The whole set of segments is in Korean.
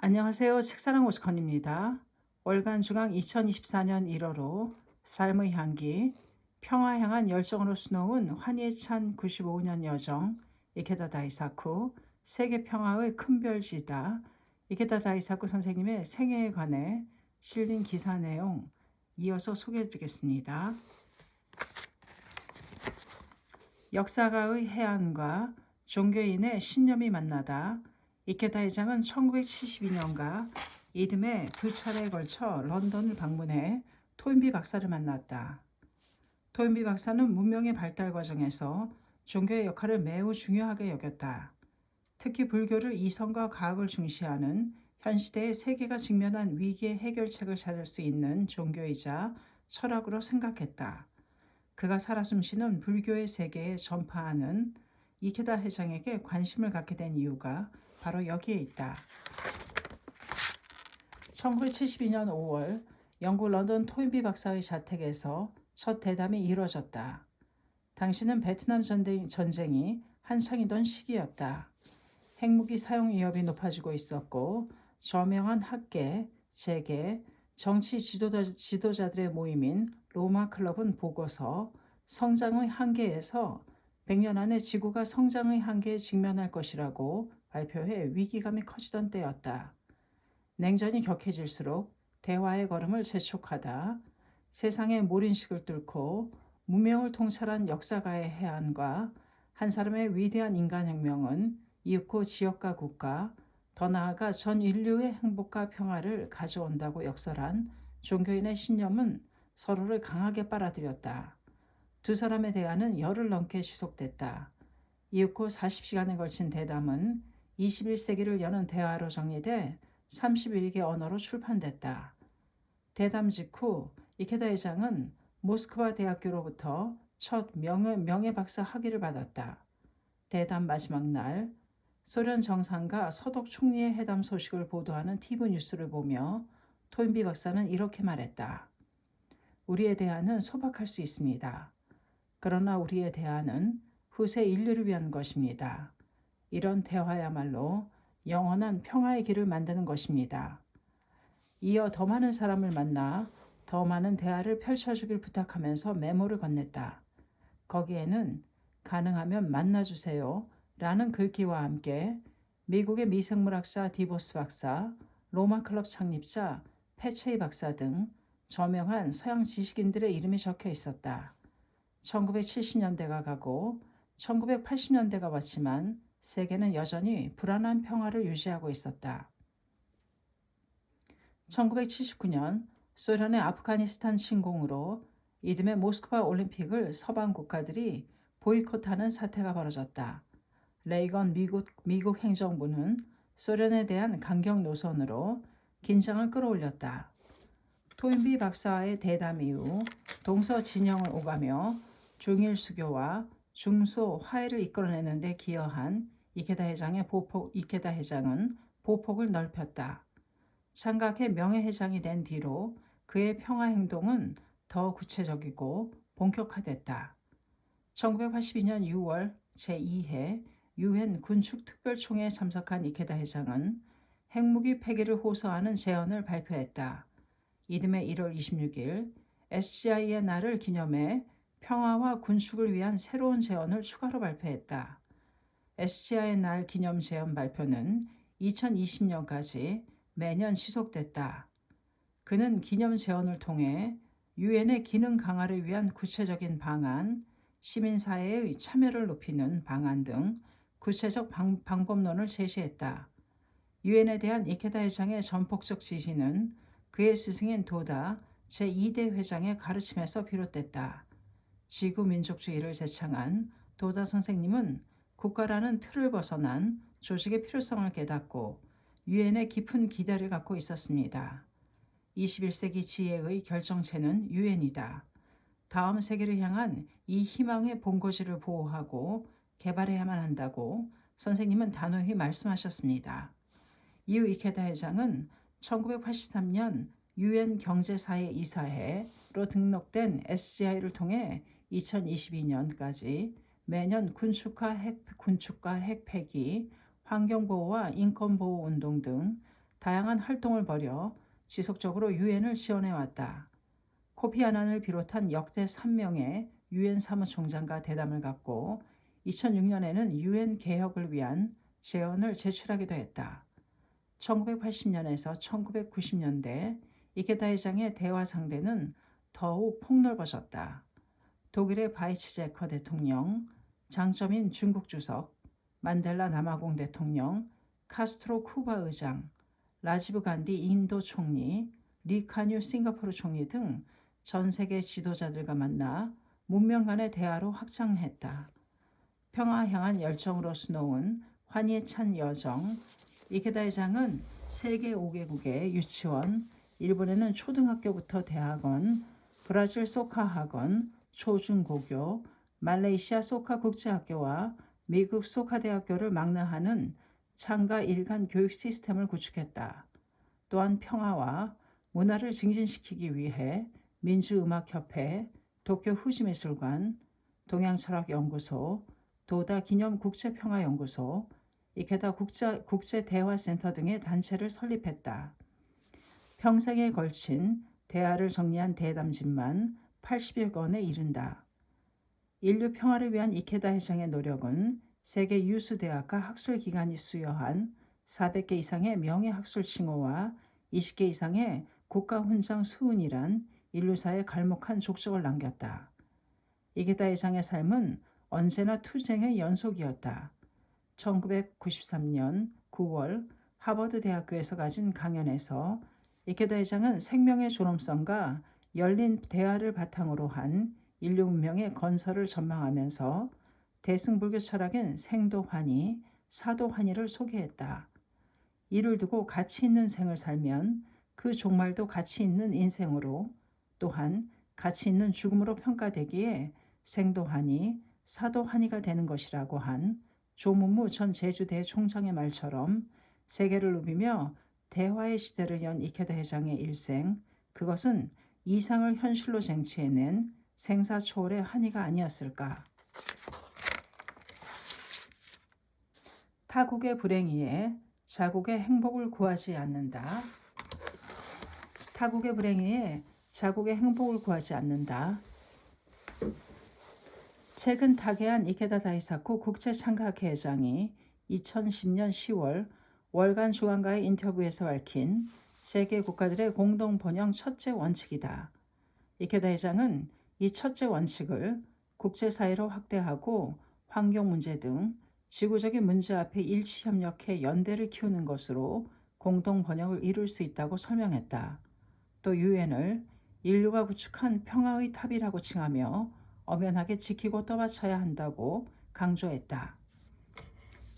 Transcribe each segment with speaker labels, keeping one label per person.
Speaker 1: 안녕하세요. 책사랑 오스컨입니다. 월간 중앙 2024년 1월호 삶의 향기, 평화 향한 열정으로 수놓은 환희에 찬 95년 여정, 이케다 다이사쿠, 세계 평화의 큰별지다, 이케다 다이사쿠 선생님의 생애에 관해 실린 기사 내용 이어서 소개해드리겠습니다. 역사가의 해안과 종교인의 신념이 만나다. 이케다 회장은 1972년가 이듬해 두 차례에 걸쳐 런던을 방문해 토인비 박사를 만났다. 토인비 박사는 문명의 발달 과정에서 종교의 역할을 매우 중요하게 여겼다. 특히 불교를 이성과 과학을 중시하는 현 시대의 세계가 직면한 위기의 해결책을 찾을 수 있는 종교이자 철학으로 생각했다. 그가 살아 숨쉬는 불교의 세계에 전파하는 이케다 회장에게 관심을 갖게 된 이유가 바로 여기에 있다. 1972년 5월 영국 런던 토인비 박사의 자택에서 첫 대담이 이루어졌다. 당시는 베트남 전쟁이 한창이던 시기였다. 핵무기 사용 위협이 높아지고 있었고 저명한 학계, 재계, 정치 지도자들의 모임인 로마 클럽은 보고서 성장의 한계에서 100년 안에 지구가 성장의 한계에 직면할 것이라고 발표해 위기감이 커지던 때였다. 냉전이 격해질수록 대화의 걸음을 재촉하다 세상의 몰인식을 뚫고 문명을 통찰한 역사가의 해안과 한 사람의 위대한 인간혁명은 이윽고 지역과 국가, 더 나아가 전 인류의 행복과 평화를 가져온다고 역설한 종교인의 신념은 서로를 강하게 빨아들였다. 두 사람의 대화는 열흘 넘게 지속됐다. 이윽고 40시간에 걸친 대담은 21세기를 여는 대화로 정리돼 31개 언어로 출판됐다. 대담 직후 이케다 회장은 모스크바 대학교로부터 첫 명예박사 학위를 받았다. 대담 마지막 날 소련 정상과 서독 총리의 회담 소식을 보도하는 TV 뉴스를 보며 토인비 박사는 이렇게 말했다. 우리의 대화는 소박할 수 있습니다. 그러나 우리의 대화는 후세 인류를 위한 것입니다. 이런 대화야말로 영원한 평화의 길을 만드는 것입니다. 이어 더 많은 사람을 만나 더 많은 대화를 펼쳐주길 부탁하면서 메모를 건넸다. 거기에는 가능하면 만나주세요 라는 글귀와 함께 미국의 미생물학자 디보스 박사, 로마 클럽 창립자 페체이 박사 등 저명한 서양 지식인들의 이름이 적혀 있었다. 1970년대가 가고 1980년대가 왔지만 세계는 여전히 불안한 평화를 유지하고 있었다. 1979년 소련의 아프가니스탄 침공으로 이듬해 모스크바 올림픽을 서방 국가들이 보이콧하는 사태가 벌어졌다. 레이건 미국 행정부는 소련에 대한 강경 노선으로 긴장을 끌어올렸다. 토인비 박사와의 대담 이후 동서 진영을 오가며 중일 수교와 중소 화해를 이끌어내는 데 기여한 이케다 회장은 보폭을 넓혔다. 장각회 명예회장이 된 뒤로 그의 평화 행동은 더 구체적이고 본격화됐다. 1982년 6월 제2회 유엔 군축특별총회에 참석한 이케다 회장은 핵무기 폐기를 호소하는 제언을 발표했다. 이듬해 1월 26일 SCI의 날을 기념해 평화와 군축을 위한 새로운 제언을 추가로 발표했다. SCI의 날 기념 제언 발표는 2020년까지 매년 지속됐다. 그는 기념 제언을 통해 유엔의 기능 강화를 위한 구체적인 방안, 시민사회의 참여를 높이는 방안 등 구체적 방법론을 제시했다. 유엔에 대한 이케다 회장의 전폭적 지지는 그의 스승인 도다 제2대 회장의 가르침에서 비롯됐다. 지구민족주의를 제창한 도다 선생님은 국가라는 틀을 벗어난 조직의 필요성을 깨닫고 유엔에 깊은 기대를 갖고 있었습니다. 21세기 지혜의 결정체는 유엔이다. 다음 세계를 향한 이 희망의 본거지를 보호하고 개발해야만 한다고 선생님은 단호히 말씀하셨습니다. 이후 이케다 회장은 1983년 유엔 경제사회 이사회로 등록된 SCI를 통해 2022년까지 매년 군축과 핵 폐기, 환경보호와 인권보호 운동 등 다양한 활동을 벌여 지속적으로 유엔을 지원해왔다. 코피 아난을 비롯한 역대 3명의 유엔 사무총장과 대담을 갖고 2006년에는 유엔 개혁을 위한 제언을 제출하기도 했다. 1980년에서 1990년대 이케다 회장의 대화 상대는 더욱 폭넓어졌다. 독일의 바이치제커 대통령, 장점인 중국 주석, 만델라 남아공 대통령, 카스트로 쿠바 의장, 라지브 간디 인도 총리, 리 카뉴 싱가포르 총리 등 전 세계 지도자들과 만나 문명 간의 대화로 확장했다. 평화 향한 열정으로 수놓은 환희에 찬 여정, 이케다 회장은 세계 5개국의 유치원, 일본에는 초등학교부터 대학원, 브라질 소카 학원, 초중고교, 말레이시아 소카 국제학교와 미국 소카 대학교를 망라하는 창가 일간 교육 시스템을 구축했다. 또한 평화와 문화를 증진시키기 위해 민주음악협회, 도쿄 후지미술관, 동양철학연구소, 도다 기념국제평화연구소, 이케다 국제대화센터 등의 단체를 설립했다. 평생에 걸친 대화를 정리한 대담집만 80여 권에 이른다. 인류 평화를 위한 이케다 회장의 노력은 세계 유수 대학과 학술기관이 수여한 400개 이상의 명예학술 칭호와 20개 이상의 국가훈장 수훈이란 인류사에 갈목한 족적을 남겼다. 이케다 회장의 삶은 언제나 투쟁의 연속이었다. 1993년 9월 하버드 대학교에서 가진 강연에서 이케다 회장은 생명의 존엄성과 열린 대화를 바탕으로 한 인류 문명의 건설을 전망하면서 대승불교 철학인 생도환희, 사도환희를 소개했다. 이를 두고 가치 있는 생을 살면 그 종말도 가치 있는 인생으로, 또한 가치 있는 죽음으로 평가되기에 생도환희, 사도환희가 되는 것이라고 한 조문무 전 제주대 총장의 말처럼 세계를 누비며 대화의 시대를 연 이케다 회장의 일생, 그것은 이상을 현실로 쟁취해낸 생사초월의 한의가 아니었을까. 타국의 불행이에 자국의 행복을 구하지 않는다. 타국의 불행이에 자국의 행복을 구하지 않는다. 최근 타계한 이케다 다이사쿠 국제창가학회 회장이 2010년 10월 월간 주간과의 인터뷰에서 밝힌 세계 국가들의 공동 번영 첫째 원칙이다. 이케다 회장은 이 첫째 원칙을 국제사회로 확대하고 환경 문제 등 지구적인 문제 앞에 일치 협력해 연대를 키우는 것으로 공동 번영을 이룰 수 있다고 설명했다. 또 유엔을 인류가 구축한 평화의 탑이라고 칭하며 엄연하게 지키고 떠받쳐야 한다고 강조했다.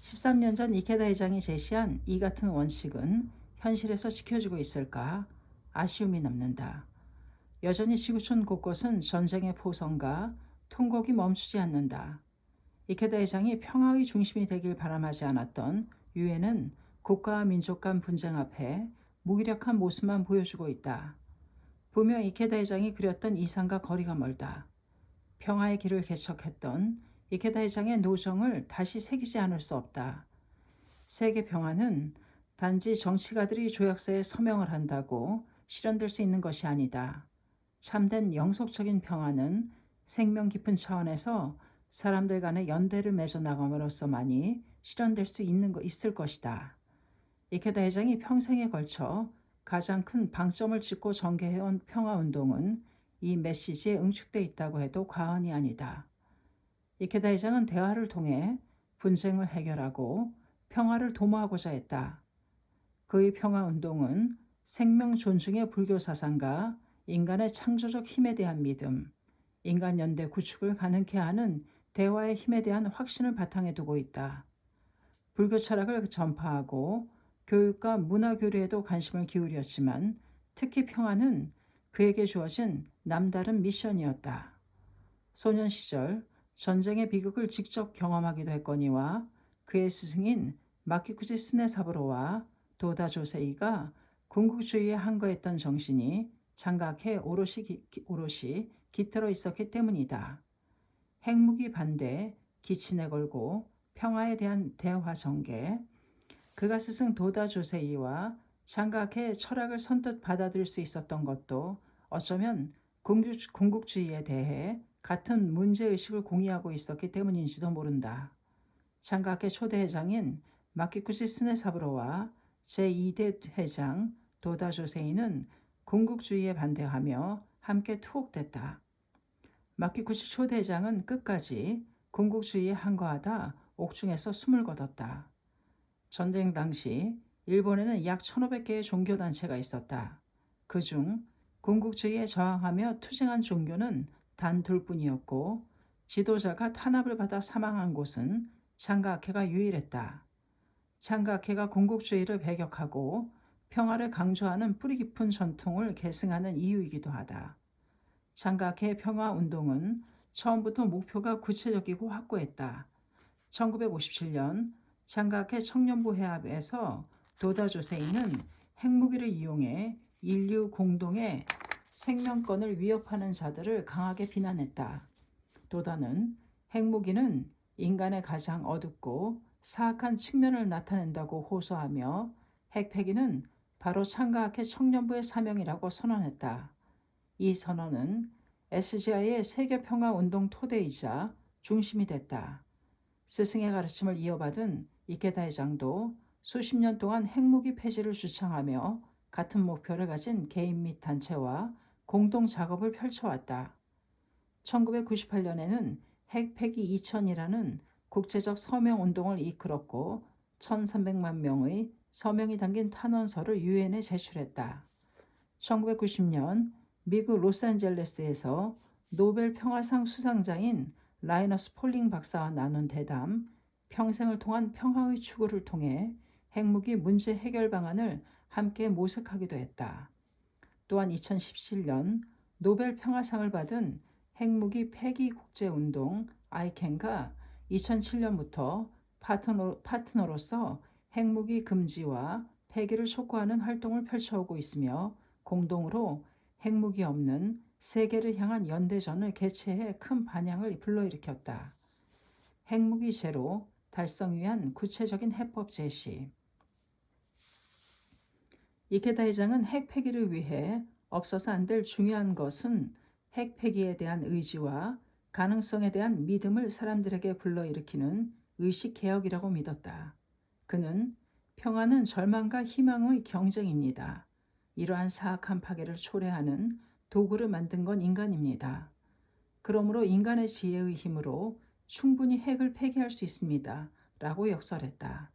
Speaker 1: 13년 전 이케다 회장이 제시한 이 같은 원칙은 현실에서 지켜지고 있을까 아쉬움이 남는다. 여전히 지구촌 곳곳은 전쟁의 포성과 통곡이 멈추지 않는다. 이케다 회장이 평화의 중심이 되길 바람하지 않았던 유엔은 국가와 민족 간 분쟁 앞에 무기력한 모습만 보여주고 있다. 분명 이케다 회장이 그렸던 이상과 거리가 멀다. 평화의 길을 개척했던 이케다 회장의 노정을 다시 새기지 않을 수 없다. 세계 평화는 단지 정치가들이 조약서에 서명을 한다고 실현될 수 있는 것이 아니다. 참된 영속적인 평화는 생명 깊은 차원에서 사람들 간의 연대를 맺어 나감으로써만이 실현될 수 있을 것이다. 이케다 회장이 평생에 걸쳐 가장 큰 방점을 찍고 전개해온 평화운동은 이 메시지에 응축돼 있다고 해도 과언이 아니다. 이케다 회장은 대화를 통해 분쟁을 해결하고 평화를 도모하고자 했다. 그의 평화운동은 생명 존중의 불교 사상과 인간의 창조적 힘에 대한 믿음, 인간 연대 구축을 가능케 하는 대화의 힘에 대한 확신을 바탕에 두고 있다. 불교 철학을 전파하고 교육과 문화 교류에도 관심을 기울였지만 특히 평화는 그에게 주어진 남다른 미션이었다. 소년 시절 전쟁의 비극을 직접 경험하기도 했거니와 그의 스승인 마키쿠지 스네사부로와 도다 조세이가 군국주의에 항거했던 정신이 장각해 오롯이 깃들어 있었기 때문이다. 핵무기 반대, 기친에 걸고 평화에 대한 대화 전개, 그가 스승 도다 조세이와 장각의 철학을 선뜻 받아들일 수 있었던 것도 어쩌면 군국주의에 대해 같은 문제의식을 공유하고 있었기 때문인지도 모른다. 장각의 초대 회장인 마키쿠시 스네사브로와 제2대 회장 도다 조세이는 군국주의에 반대하며 함께 투옥됐다. 마키쿠시 초대 회장은 끝까지 군국주의에 항거하다 옥중에서 숨을 거뒀다. 전쟁 당시 일본에는 약 1500개의 종교단체가 있었다. 그중 군국주의에 저항하며 투쟁한 종교는 단 둘뿐이었고 지도자가 탄압을 받아 사망한 곳은 장가케가 유일했다. 장가케가 군국주의를 배격하고 평화를 강조하는 뿌리 깊은 전통을 계승하는 이유이기도 하다. 장가케의 평화운동은 처음부터 목표가 구체적이고 확고했다. 1957년 장가케 청년부 회합에서 도다 조세이는 핵무기를 이용해 인류 공동의 생명권을 위협하는 자들을 강하게 비난했다. 도다는 핵무기는 인간의 가장 어둡고 사악한 측면을 나타낸다고 호소하며 핵폐기는 바로 장가케 청년부의 사명이라고 선언했다. 이 선언은 SGI의 세계평화운동 토대이자 중심이 됐다. 스승의 가르침을 이어받은 이케다 회장도 수십 년 동안 핵무기 폐지를 주창하며 같은 목표를 가진 개인 및 단체와 공동 작업을 펼쳐왔다. 1998년에는 핵폐기 2000이라는 국제적 서명운동을 이끌었고 1300만 명의 서명이 담긴 탄원서를 유엔에 제출했다. 1990년 미국 로스앤젤레스에서 노벨 평화상 수상자인 라이너스 폴링 박사와 나눈 대담, 평생을 통한 평화의 추구를 통해 핵무기 문제 해결 방안을 함께 모색하기도 했다. 또한 2017년 노벨 평화상을 받은 핵무기 폐기 국제운동 아이캔과 2007년부터 파트너로서 핵무기 금지와 폐기를 촉구하는 활동을 펼쳐오고 있으며 공동으로 핵무기 없는 세계를 향한 연대전을 개최해 큰 반향을 불러일으켰다. 핵무기 제로 달성 위한 구체적인 해법 제시. 이케다 회장은 핵폐기를 위해 없어서 안 될 중요한 것은 핵폐기에 대한 의지와 가능성에 대한 믿음을 사람들에게 불러일으키는 의식개혁이라고 믿었다. 그는 평화는 절망과 희망의 경쟁입니다. 이러한 사악한 파괴를 초래하는 도구를 만든 건 인간입니다. 그러므로 인간의 지혜의 힘으로 충분히 핵을 폐기할 수 있습니다. 라고 역설했다.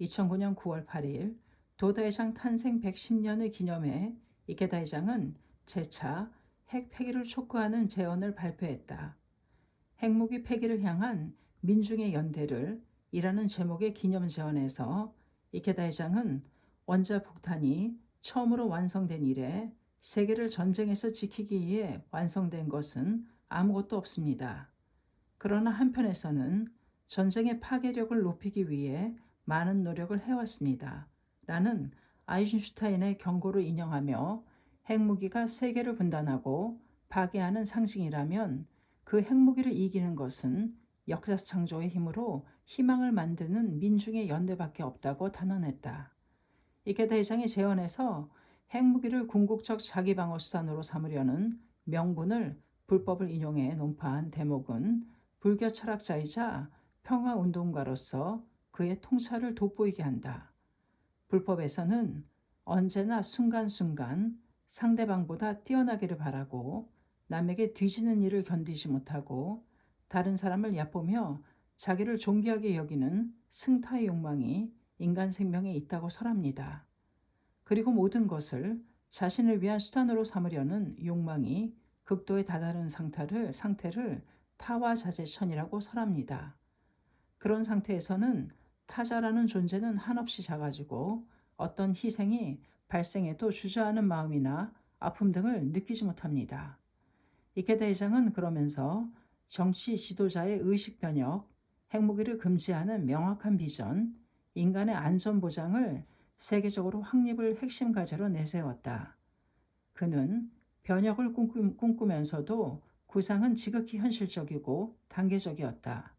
Speaker 1: 2009년 9월 8일 도다 회장 탄생 110년을 기념해 이케다 회장은 재차 핵 폐기를 촉구하는 제언을 발표했다. 핵무기 폐기를 향한 민중의 연대를 이라는 제목의 기념 제언에서 이케다 회장은 원자폭탄이 처음으로 완성된 이래 세계를 전쟁에서 지키기 위해 완성된 것은 아무것도 없습니다. 그러나 한편에서는 전쟁의 파괴력을 높이기 위해 많은 노력을 해왔습니다. 라는 아이젠슈타인의 경고를 인용하며 핵무기가 세계를 분단하고 파괴하는 상징이라면 그 핵무기를 이기는 것은 역사 창조의 힘으로 희망을 만드는 민중의 연대밖에 없다고 단언했다. 이케다 회장의 제언에서 핵무기를 궁극적 자기방어 수단으로 삼으려는 명분을 불법을 인용해 논파한 대목은 불교 철학자이자 평화운동가로서 그의 통찰을 돋보이게 한다. 불법에서는 언제나 순간순간 상대방보다 뛰어나기를 바라고 남에게 뒤지는 일을 견디지 못하고 다른 사람을 얕보며 자기를 존귀하게 여기는 승타의 욕망이 인간 생명에 있다고 설합니다. 그리고 모든 것을 자신을 위한 수단으로 삼으려는 욕망이 극도에 다다른 상태를 타화자재천이라고 설합니다. 그런 상태에서는 타자라는 존재는 한없이 작아지고 어떤 희생이 발생해도 주저하는 마음이나 아픔 등을 느끼지 못합니다. 이케다 회장은 그러면서 정치 지도자의 의식 변혁, 핵무기를 금지하는 명확한 비전, 인간의 안전 보장을 세계적으로 확립을 핵심 과제로 내세웠다. 그는 변혁을 꿈꾸면서도 구상은 지극히 현실적이고 단계적이었다.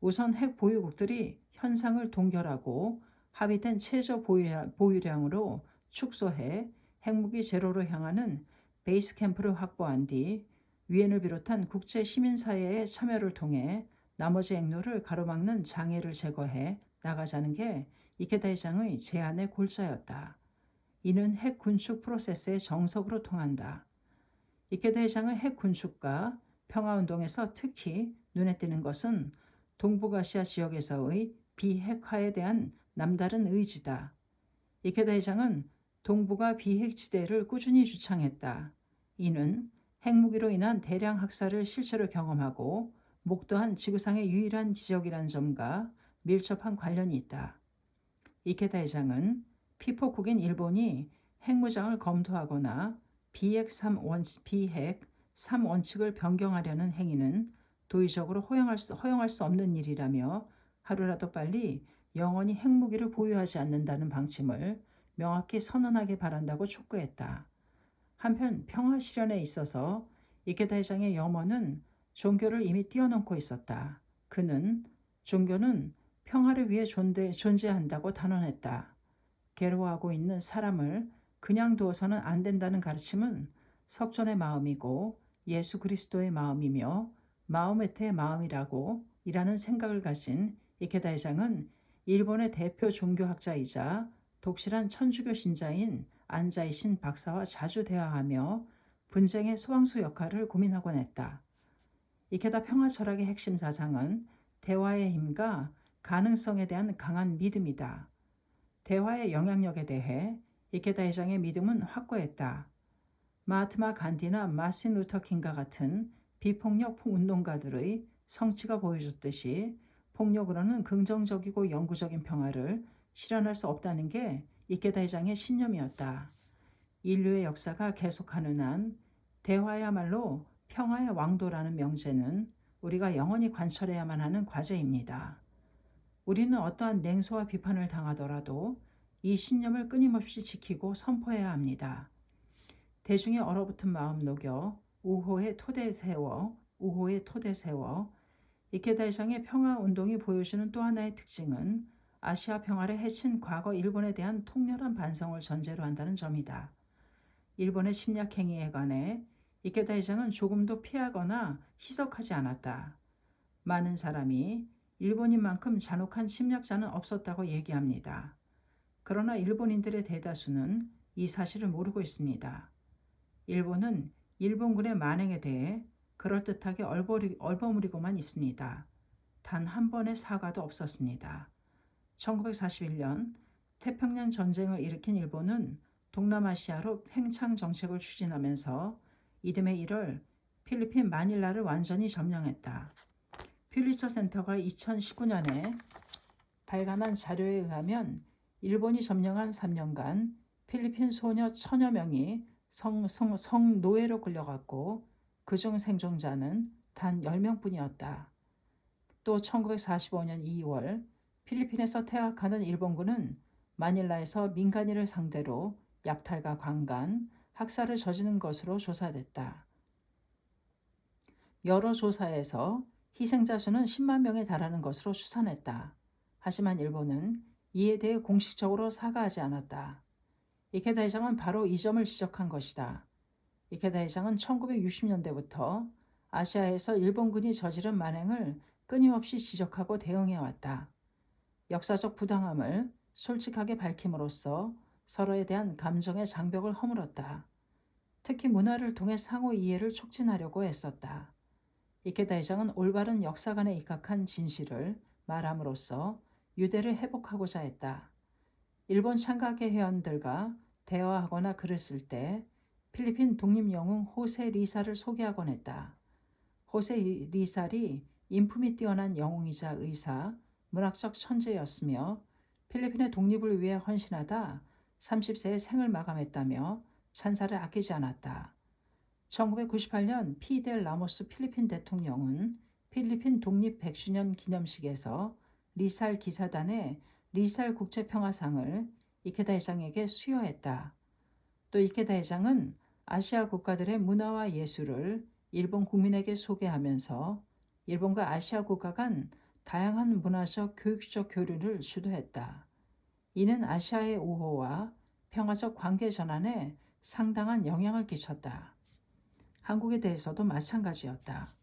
Speaker 1: 우선 핵 보유국들이 현상을 동결하고 합의된 최저 보유량으로 축소해 핵무기 제로로 향하는 베이스 캠프를 확보한 뒤 유엔을 비롯한 국제 시민사회의 참여를 통해 나머지 행로를 가로막는 장애를 제거해 나가자는 게 이케다 회장의 제안의 골자였다. 이는 핵 군축 프로세스의 정석으로 통한다. 이케다 회장의 핵 군축과 평화운동에서 특히 눈에 띄는 것은 동북아시아 지역에서의 비핵화에 대한 남다른 의지다. 이케다 회장은 동북아 비핵지대를 꾸준히 주창했다. 이는 핵무기로 인한 대량 학살을 실제로 경험하고 목도한 지구상의 유일한 지역이란 점과 밀접한 관련이 있다. 이케다 회장은 피포국인 일본이 핵무장을 검토하거나 비핵 3원칙을 변경하려는 행위는 도의적으로 허용할 수 없는 일이라며 하루라도 빨리 영원히 핵무기를 보유하지 않는다는 방침을 명확히 선언하길 바란다고 촉구했다. 한편 평화 실현에 있어서 이케다 회장의 염원은 종교를 이미 뛰어넘고 있었다. 그는 종교는 평화를 위해 존재한다고 단언했다. 괴로워하고 있는 사람을 그냥 두어서는 안 된다는 가르침은 석존의 마음이고 예수 그리스도의 마음이며 마호메트의 마음이라고 이라는 생각을 가진 이케다 회장은 일본의 대표 종교학자이자 독실한 천주교 신자인 안자이신 박사와 자주 대화하며 분쟁의 소방수 역할을 고민하곤 했다. 이케다 평화 철학의 핵심 사상은 대화의 힘과 가능성에 대한 강한 믿음이다. 대화의 영향력에 대해 이케다 회장의 믿음은 확고했다. 마하트마 간디나 마신 루터 킹과 같은 비폭력 운동가들의 성취가 보여줬듯이 폭력으로는 긍정적이고 영구적인 평화를 실현할 수 없다는 게 이케다 회장의 신념이었다. 인류의 역사가 계속하는 한 대화야말로 평화의 왕도라는 명제는 우리가 영원히 관철해야만 하는 과제입니다. 우리는 어떠한 냉소와 비판을 당하더라도 이 신념을 끊임없이 지키고 선포해야 합니다. 대중의 얼어붙은 마음 녹여 우호의 토대 세워 이케다 회장의 평화운동이 보여주는 또 하나의 특징은 아시아 평화를 해친 과거 일본에 대한 통렬한 반성을 전제로 한다는 점이다. 일본의 침략 행위에 관해 이케다 회장은 조금도 피하거나 희석하지 않았다. 많은 사람이 일본인만큼 잔혹한 침략자는 없었다고 얘기합니다. 그러나 일본인들의 대다수는 이 사실을 모르고 있습니다. 일본은 일본군의 만행에 대해 그럴듯하게 얼버무리고만 있습니다. 단 한 번의 사과도 없었습니다. 1941년 태평양 전쟁을 일으킨 일본은 동남아시아로 팽창 정책을 추진하면서 이듬해 1월 필리핀 마닐라를 완전히 점령했다. 퓰리처 센터가 2019년에 발간한 자료에 의하면 일본이 점령한 3년간 필리핀 소녀 1000여 명이 성노예로 끌려갔고 그중 생존자는 단 10명뿐이었다. 또 1945년 2월 필리핀에서 퇴학하는 일본군은 마닐라에서 민간인을 상대로 약탈과 강간, 학살을 저지른 것으로 조사됐다. 여러 조사에서 희생자 수는 10만 명에 달하는 것으로 추산했다. 하지만 일본은 이에 대해 공식적으로 사과하지 않았다. 이케다 회장은 바로 이 점을 지적한 것이다. 이케다 회장은 1960년대부터 아시아에서 일본군이 저지른 만행을 끊임없이 지적하고 대응해왔다. 역사적 부당함을 솔직하게 밝힘으로써 서로에 대한 감정의 장벽을 허물었다. 특히 문화를 통해 상호 이해를 촉진하려고 애썼다. 이케다 회장은 올바른 역사관에 입각한 진실을 말함으로써 유대를 회복하고자 했다. 일본 창가계 회원들과 대화하거나 글을 쓸 때 필리핀 독립영웅 호세 리살을 소개하곤 했다. 호세 리살이 인품이 뛰어난 영웅이자 의사, 문학적 천재였으며 필리핀의 독립을 위해 헌신하다 30세에 생을 마감했다며 찬사를 아끼지 않았다. 1998년 피델 라모스 필리핀 대통령은 필리핀 독립 100주년 기념식에서 리살 기사단의 리살 국제평화상을 이케다 회장에게 수여했다. 또 이케다 회장은 아시아 국가들의 문화와 예술을 일본 국민에게 소개하면서 일본과 아시아 국가 간 다양한 문화적, 교육적 교류를 주도했다. 이는 아시아의 우호와 평화적 관계 전환에 상당한 영향을 끼쳤다. 한국에 대해서도 마찬가지였다.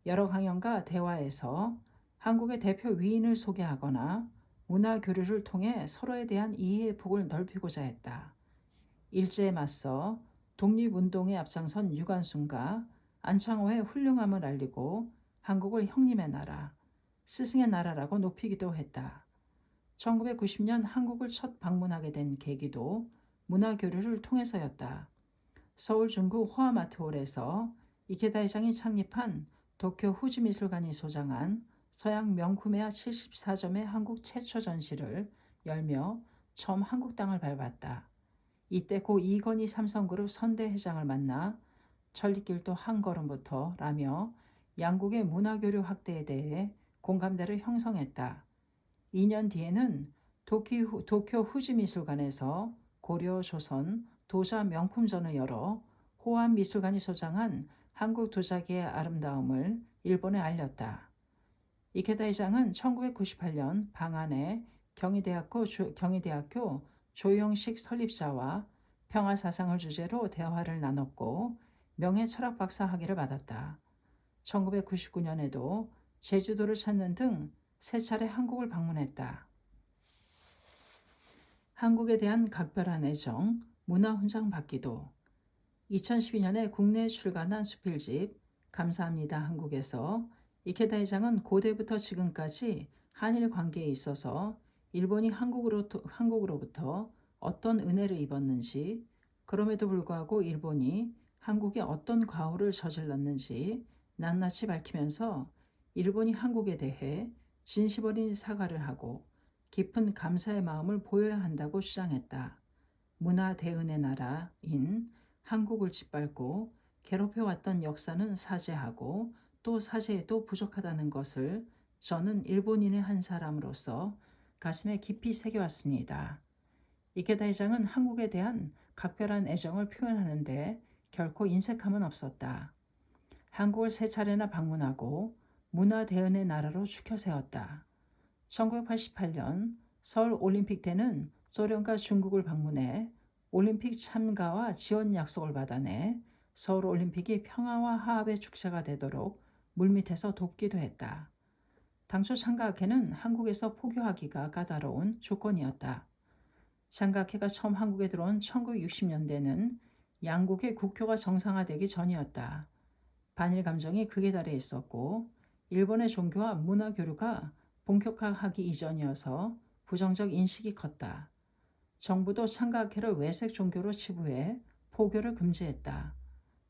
Speaker 1: 여러 강연과 대화에서 한국의 대표 위인을 소개하거나 문화 교류를 통해 서로에 대한 이해의 폭을 넓히고자 했다. 일제에 맞서 독립운동에 앞장선 유관순과 안창호의 훌륭함을 알리고 한국을 형님의 나라, 스승의 나라라고 높이기도 했다. 1990년 한국을 첫 방문하게 된 계기도 문화 교류를 통해서였다. 서울 중구 호아마트홀에서 이케다 회장이 창립한 도쿄 후지미술관이 소장한 서양 명품회화 74점의 한국 최초 전시를 열며 처음 한국 땅을 밟았다. 이때 고 이건희 삼성그룹 선대 회장을 만나 천리길도 한 걸음부터 라며 양국의 문화교류 확대에 대해 공감대를 형성했다. 2년 뒤에는 도쿄 후지미술관에서 고려, 조선, 도자 명품전을 열어 호암 미술관이 소장한 한국 도자기의 아름다움을 일본에 알렸다. 이케다 회장은 1998년 방안에 경희대학교 조영식 설립자와 평화사상을 주제로 대화를 나눴고 명예철학 박사 학위를 받았다. 1999년에도 제주도를 찾는 등 세 차례 한국을 방문했다. 한국에 대한 각별한 애정, 문화훈장 받기도. 2012년에 국내에 출간한 수필집 감사합니다 한국에서 이케다 회장은 고대부터 지금까지 한일 관계에 있어서 일본이 한국으로부터 어떤 은혜를 입었는지, 그럼에도 불구하고 일본이 한국에 어떤 과오를 저질렀는지 낱낱이 밝히면서 일본이 한국에 대해 진심 어린 사과를 하고 깊은 감사의 마음을 보여야 한다고 주장했다. 문화 대은의 나라인 한국을 짓밟고 괴롭혀왔던 역사는 사죄하고 또 사죄해도 부족하다는 것을 저는 일본인의 한 사람으로서 가슴에 깊이 새겨왔습니다. 이케다 회장은 한국에 대한 각별한 애정을 표현하는데 결코 인색함은 없었다. 한국을 세 차례나 방문하고 문화 대은의 나라로 추켜세웠다. 1988년 서울 올림픽 때는 소련과 중국을 방문해 올림픽 참가와 지원 약속을 받아내 서울 올림픽이 평화와 화합의 축제가 되도록 물밑에서 돕기도 했다. 당초 창가학회는 한국에서 포교하기가 까다로운 조건이었다. 창가학회가 처음 한국에 들어온 1960년대는 양국의 국교가 정상화되기 전이었다. 반일 감정이 극에 달해 있었고 일본의 종교와 문화 교류가 본격화하기 이전이어서 부정적 인식이 컸다. 정부도 창가학회를 외색 종교로 치부해 포교를 금지했다.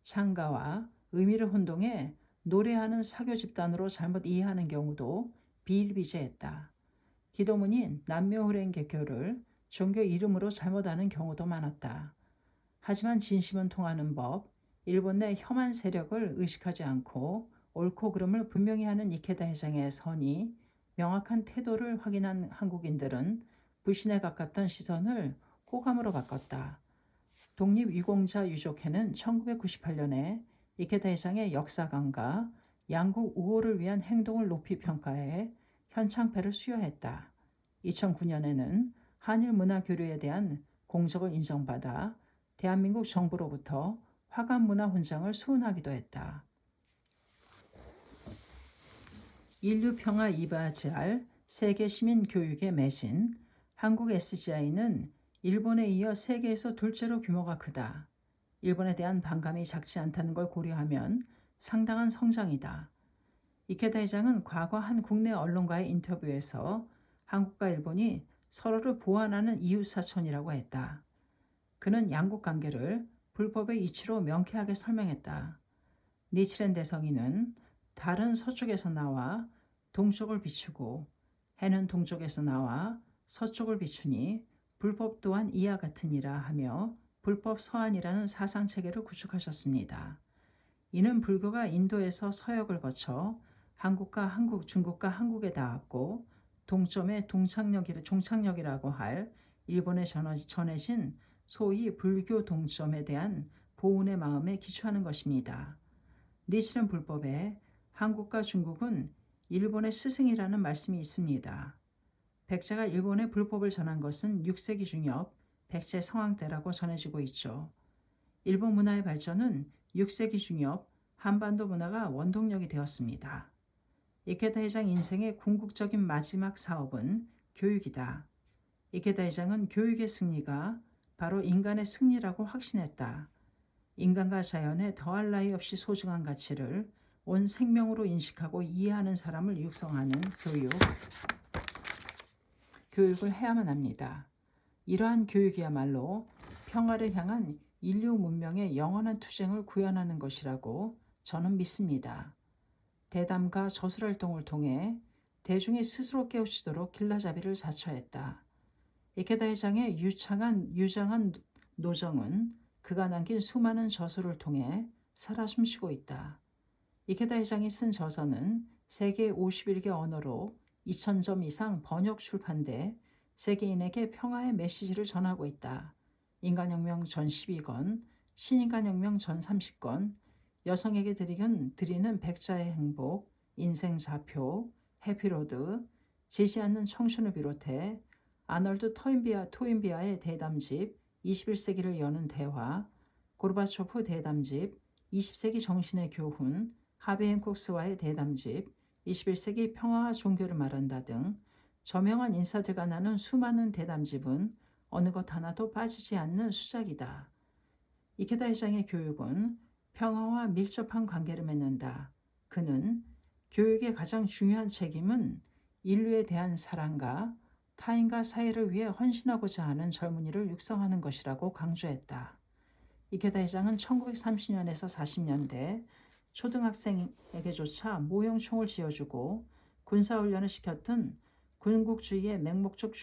Speaker 1: 창가와 의미를 혼동해 노래하는 사교 집단으로 잘못 이해하는 경우도 비일비재했다. 기도문인 남묘호랭 개교를 종교 이름으로 잘못 아는 경우도 많았다. 하지만 진심은 통하는 법, 일본 내 혐한 세력을 의식하지 않고 옳고 그름을 분명히 하는 이케다 회장의 선이 명확한 태도를 확인한 한국인들은 불신에 가깝던 시선을 호감으로 바꿨다. 독립유공자 유족회는 1998년에 이케다 회장의 역사관과 양국 우호를 위한 행동을 높이 평가해 현창패를 수여했다. 2009년에는 한일 문화 교류에 대한 공적을 인정받아 대한민국 정부로부터 화관문화훈장을 수은하기도 했다. 인류평화 이바지할 세계시민교육의 매진, 한국 SGI는 일본에 이어 세계에서 둘째로 규모가 크다. 일본에 대한 반감이 작지 않다는 걸 고려하면 상당한 성장이다. 이케다 회장은 과거 한 국내 언론과의 인터뷰에서 한국과 일본이 서로를 보완하는 이웃사촌이라고 했다. 그는 양국 관계를 불법의 이치로 명쾌하게 설명했다. 니치렌 대성인은 달은 서쪽에서 나와 동쪽을 비추고 해는 동쪽에서 나와 서쪽을 비추니 불법 또한 이와 같으니라 하며 불법 서한이라는 사상체계를 구축하셨습니다. 이는 불교가 인도에서 서역을 거쳐 중국과 한국에 닿았고 동점의 종착역이라고 할 일본에 전해진 소위 불교 동점에 대한 보훈의 마음에 기초하는 것입니다. 니치렌 불법에 한국과 중국은 일본의 스승이라는 말씀이 있습니다. 백제가 일본에 불법을 전한 것은 6세기 중엽 백제 성황 때라고 전해지고 있죠. 일본 문화의 발전은 6세기 중엽 한반도 문화가 원동력이 되었습니다. 이케다 회장 인생의 궁극적인 마지막 사업은 교육이다. 이케다 회장은 교육의 승리가 바로 인간의 승리라고 확신했다. 인간과 자연의 더할 나위 없이 소중한 가치를 온 생명으로 인식하고 이해하는 사람을 육성하는 교육을 해야만 합니다. 이러한 교육이야말로 평화를 향한 인류 문명의 영원한 투쟁을 구현하는 것이라고 저는 믿습니다. 대담과 저술활동을 통해 대중이 스스로 깨우치도록 길라잡이를 자처했다. 이케다 회장의 유장한 노정은 그가 남긴 수많은 저술을 통해 살아 숨쉬고 있다. 이케다 회장이 쓴 저서는 세계 51개 언어로 2,000점 이상 번역 출판돼 세계인에게 평화의 메시지를 전하고 있다. 인간혁명 전 12권, 신인간혁명 전 30권, 여성에게 드리는 백자의 행복, 인생좌표, 해피로드, 지지 않는 청춘을 비롯해 아놀드 토인비아의 대담집, 21세기를 여는 대화, 고르바초프 대담집, 20세기 정신의 교훈, 하비 행콕스와의 대담집, 21세기 평화와 종교를 말한다 등 저명한 인사들과 나눈 수많은 대담집은 어느 것 하나도 빠지지 않는 수작이다. 이케다 회장의 교육은 평화와 밀접한 관계를 맺는다. 그는 교육의 가장 중요한 책임은 인류에 대한 사랑과 타인과 사회를 위해 헌신하고자 하는 젊은이를 육성하는 것이라고 강조했다. 이케다 회장은 1930년에서 40년대 초등학생에게조차 모형총을 쥐어주고 군사훈련을 시켰던 군국주의의 맹목적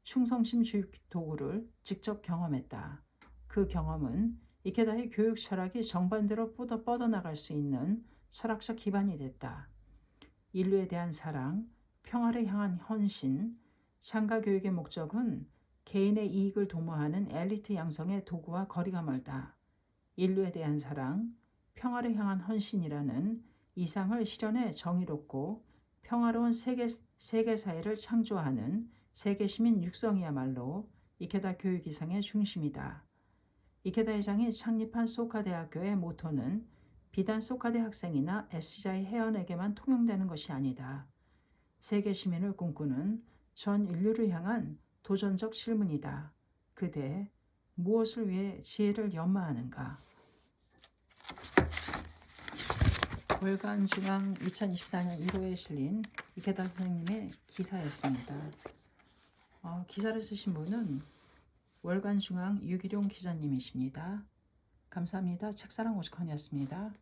Speaker 1: 충성심주의 도구를 직접 경험했다. 그 경험은 이케다의 교육 철학이 정반대로 뻗어나갈 수 있는 철학적 기반이 됐다. 인류에 대한 사랑, 평화를 향한 헌신, 창가 교육의 목적은 개인의 이익을 도모하는 엘리트 양성의 도구와 거리가 멀다. 인류에 대한 사랑, 평화를 향한 헌신이라는 이상을 실현해 정의롭고 평화로운 세계사회를 창조하는 세계시민 육성이야말로 이케다 교육 이상의 중심이다. 이케다 회장이 창립한 소카대학교의 모토는 비단 소카대 학생이나 SCI 회원에게만 통용되는 것이 아니다. 세계 시민을 꿈꾸는 전 인류를 향한 도전적 질문이다. 그대 무엇을 위해 지혜를 연마하는가? 월간중앙 2024년 1호에 실린 이케다 선생님의 기사였습니다. 기사를 쓰신 분은 월간중앙 유기룡 기자님이십니다. 감사합니다. 책사랑 오죽헌이었습니다.